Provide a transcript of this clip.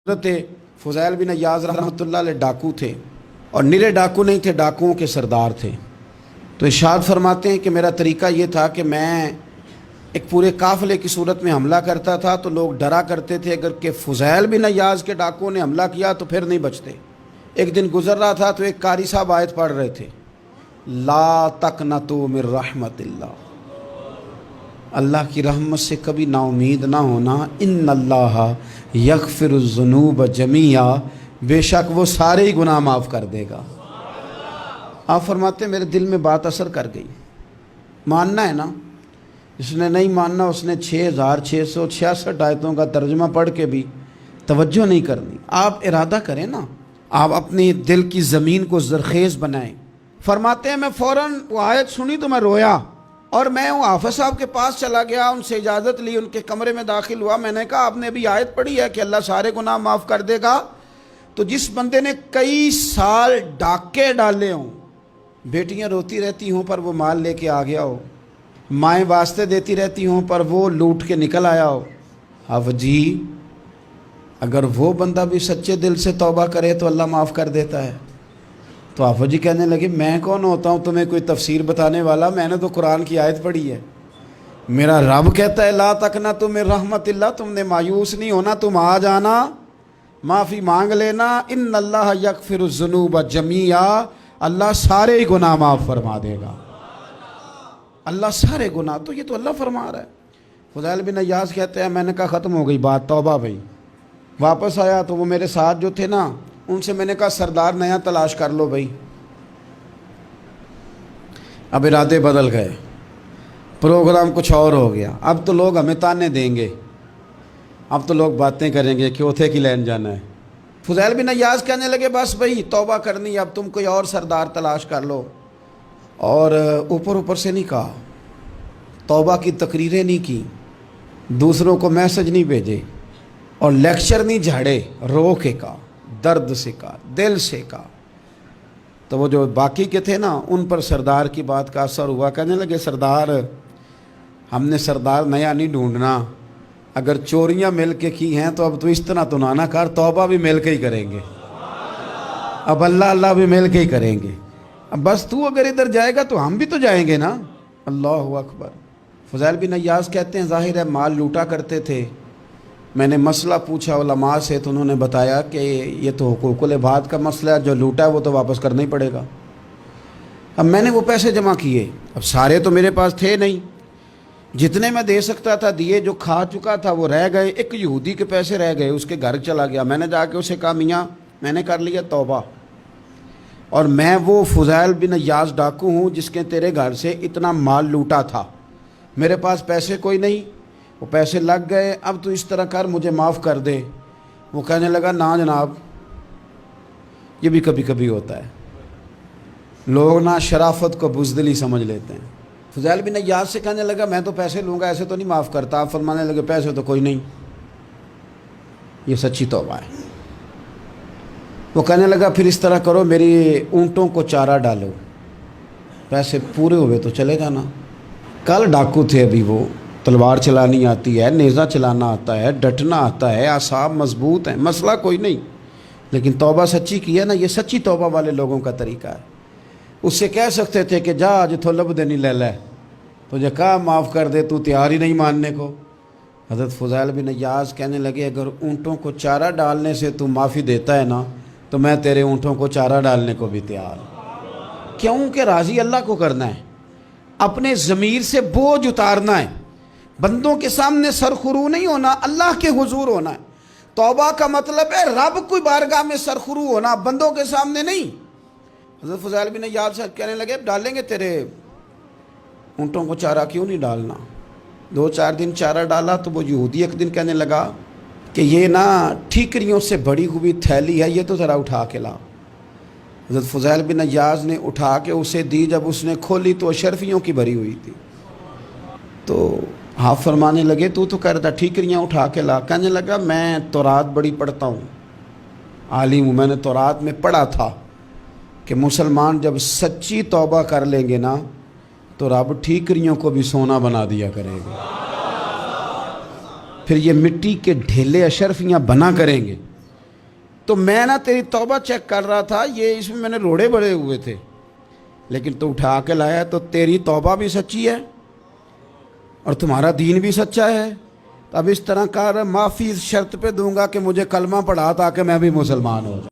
حضرت فضیل بن عیاض رحمۃ اللہ علیہ ڈاکو تھے، اور نرے ڈاکو نہیں تھے، ڈاکوؤں کے سردار تھے۔ تو ارشاد فرماتے ہیں کہ میرا طریقہ یہ تھا کہ میں ایک پورے قافلے کی صورت میں حملہ کرتا تھا تو لوگ ڈرا کرتے تھے اگر کہ فضیل بن عیاض کے ڈاکوؤں نے حملہ کیا تو پھر نہیں بچتے۔ ایک دن گزر رہا تھا تو ایک قاری صاحب آیت پڑھ رہے تھے، لا تقنطوا من رحمت اللہ، اللہ کی رحمت سے کبھی نا امید نہ ہونا، ان اللہ یغفر الذنوب جمیعا، بے شک وہ سارے ہی گناہ معاف کر دے گا۔ آپ فرماتے ہیں میرے دل میں بات اثر کر گئی، ماننا ہے نا۔ جس نے نہیں ماننا اس نے 6666 آیتوں کا ترجمہ پڑھ کے بھی توجہ نہیں کرنی۔ آپ ارادہ کریں نا، آپ اپنی دل کی زمین کو زرخیز بنائیں۔ فرماتے ہیں میں فوراً وہ آیت سنی تو میں رویا، اور میں وہ حافظ صاحب کے پاس چلا گیا، ان سے اجازت لی، ان کے کمرے میں داخل ہوا۔ میں نے کہا آپ نے ابھی آیت پڑھی ہے کہ اللہ سارے گناہ معاف کر دے گا؟ تو جس بندے نے کئی سال ڈاکے ڈالے ہوں، بیٹیاں روتی رہتی ہوں پر وہ مال لے کے آ گیا ہو، مائیں واسطے دیتی رہتی ہوں پر وہ لوٹ کے نکل آیا ہو، اب جی اگر وہ بندہ بھی سچے دل سے توبہ کرے تو اللہ معاف کر دیتا ہے۔ تو آفو جی کہنے لگے میں کون ہوتا ہوں تمہیں کوئی تفسیر بتانے والا، میں نے تو قرآن کی آیت پڑھی ہے، میرا رب کہتا ہے لا تقنطوا من رحمت اللہ، تم نے مایوس نہیں ہونا، تم آ جانا، معافی مانگ لینا، ان اللہ یغفر الذنوب جمیعا، اللہ سارے ہی گناہ معاف فرما دے گا، اللہ سارے گناہ۔ تو یہ تو اللہ فرما رہا ہے۔ فضیل بن عیاض کہتے ہیں میں نے کہا ختم ہو گئی بات، توبہ بھائی۔ واپس آیا تو وہ میرے ساتھ جو تھے نا ان سے میں نے کہا سردار نیا تلاش کر لو بھائی۔ اب ارادے بدل گئے، پروگرام کچھ اور ہو گیا، اب تو لوگ ہمیں تانے دیں گے، اب تو لوگ باتیں کریں گے کہ اوتھے کی لین جانا ہے۔ فضیل بن عیاض کہنے لگے بس بھائی توبہ کرنی، اب تم کوئی اور سردار تلاش کر لو، اور اوپر سے نہیں کہا، توبہ کی تقریریں نہیں کی، دوسروں کو میسج نہیں بھیجے، اور لیکچر نہیں جھاڑے، رو کے کہا، درد سے کہا، دل سے کہا۔ تو وہ جو باقی کے تھے نا ان پر سردار کی بات کا اثر ہوا، کہنے لگے سردار ہم نے سردار نیا نہیں ڈھونڈنا، اگر چوریاں مل کے کی ہیں تو اب تو اس طرح تو نہ کر، توبہ بھی مل کے ہی کریں گے، اب اللہ بھی مل کے ہی کریں گے، اب بس تو اگر ادھر جائے گا تو ہم بھی تو جائیں گے نا۔ اللہ اکبر۔ فضیل بن عیاض کہتے ہیں ظاہر ہے مال لوٹا کرتے تھے، میں نے مسئلہ پوچھا علماء سے تو انہوں نے بتایا کہ یہ تو حقوق العباد کا مسئلہ ہے، جو لوٹا ہے وہ تو واپس کرنا ہی پڑے گا۔ اب میں نے وہ پیسے جمع کیے، اب سارے تو میرے پاس تھے نہیں، جتنے میں دے سکتا تھا دیے، جو کھا چکا تھا وہ رہ گئے، ایک یہودی کے پیسے رہ گئے، اس کے گھر چلا گیا، میں نے جا کے اسے کہا میاں میں نے کر لیا توبہ، اور میں وہ فضیل بن عیاض ڈاکو ہوں جس کے تیرے گھر سے اتنا مال لوٹا تھا، میرے پاس پیسے کوئی نہیں، وہ پیسے لگ گئے، اب تو اس طرح کر مجھے معاف کر دے۔ وہ کہنے لگا نا جناب، یہ بھی کبھی کبھی ہوتا ہے، لوگ نا شرافت کو بزدلی سمجھ لیتے ہیں۔ فضیل بن عیاض سے کہنے لگا میں تو پیسے لوں گا، ایسے تو نہیں معاف کرتا۔ آپ فرمانے لگے پیسے تو کوئی نہیں، یہ سچی توبہ ہے۔ وہ کہنے لگا پھر اس طرح کرو میری اونٹوں کو چارہ ڈالو، پیسے پورے ہوئے تو چلے جانا۔ کل ڈاکو تھے، ابھی وہ تلوار چلانی آتی ہے، نیزہ چلانا آتا ہے، ڈٹنا آتا ہے، اعصاب مضبوط ہیں، مسئلہ کوئی نہیں، لیکن توبہ سچی کی ہے نا، یہ سچی توبہ والے لوگوں کا طریقہ ہے۔ اس سے کہہ سکتے تھے کہ جا آج تو لب دینی لے لے، تجھے کہا معاف کر دے، تو تیار ہی نہیں ماننے کو۔ حضرت فضیل بن عیاض کہنے لگے اگر اونٹوں کو چارہ ڈالنے سے تو معافی دیتا ہے نا تو میں تیرے اونٹوں کو چارہ ڈالنے کو بھی تیار ہوں، کیونکہ راضی اللہ کو کرنا ہے، اپنے ضمیر سے بوجھ اتارنا ہے، بندوں کے سامنے سرخرو نہیں ہونا، اللہ کے حضور ہونا ہے۔ توبہ کا مطلب ہے رب کی بارگاہ میں سرخرو ہونا، بندوں کے سامنے نہیں۔ حضرت فضیل بن عیاض صاحب کہنے لگے ڈالیں گے تیرے اونٹوں کو چارہ، کیوں نہیں ڈالنا؟ 2-4 دن چارہ ڈالا تو وہ یہودی ایک دن کہنے لگا کہ یہ نا ٹھیکریوں سے بڑی ہوئی تھیلی ہے، یہ تو ذرا اٹھا کے لا۔ حضرت فضیل بن عیاض نے اٹھا کے اسے دی، جب اس نے کھولی تو اشرفیوں کی بھری ہوئی تھی۔ تو آپ فرمانے لگے تو کہہ رہا تھا ٹھیکریاں اٹھا کے لا، کہنے لگا میں تورات بڑی پڑھتا ہوں، عالم ہوں، میں نے تورات میں پڑھا تھا کہ مسلمان جب سچی توبہ کر لیں گے نا تو رب ٹھیکریوں کو بھی سونا بنا دیا کرے گا، پھر یہ مٹی کے ڈھیلے اشرفیاں بنا کریں گے، تو میں نا تیری توبہ چیک کر رہا تھا، یہ اس میں میں نے روڑے بھرے ہوئے تھے، لیکن تو اٹھا کے لایا تو تیری توبہ بھی سچی ہے اور تمہارا دین بھی سچا ہے۔ اب اس طرح کر، معافی اس شرط پہ دوں گا کہ مجھے کلمہ پڑھا تاکہ میں بھی مسلمان ہو جاؤں۔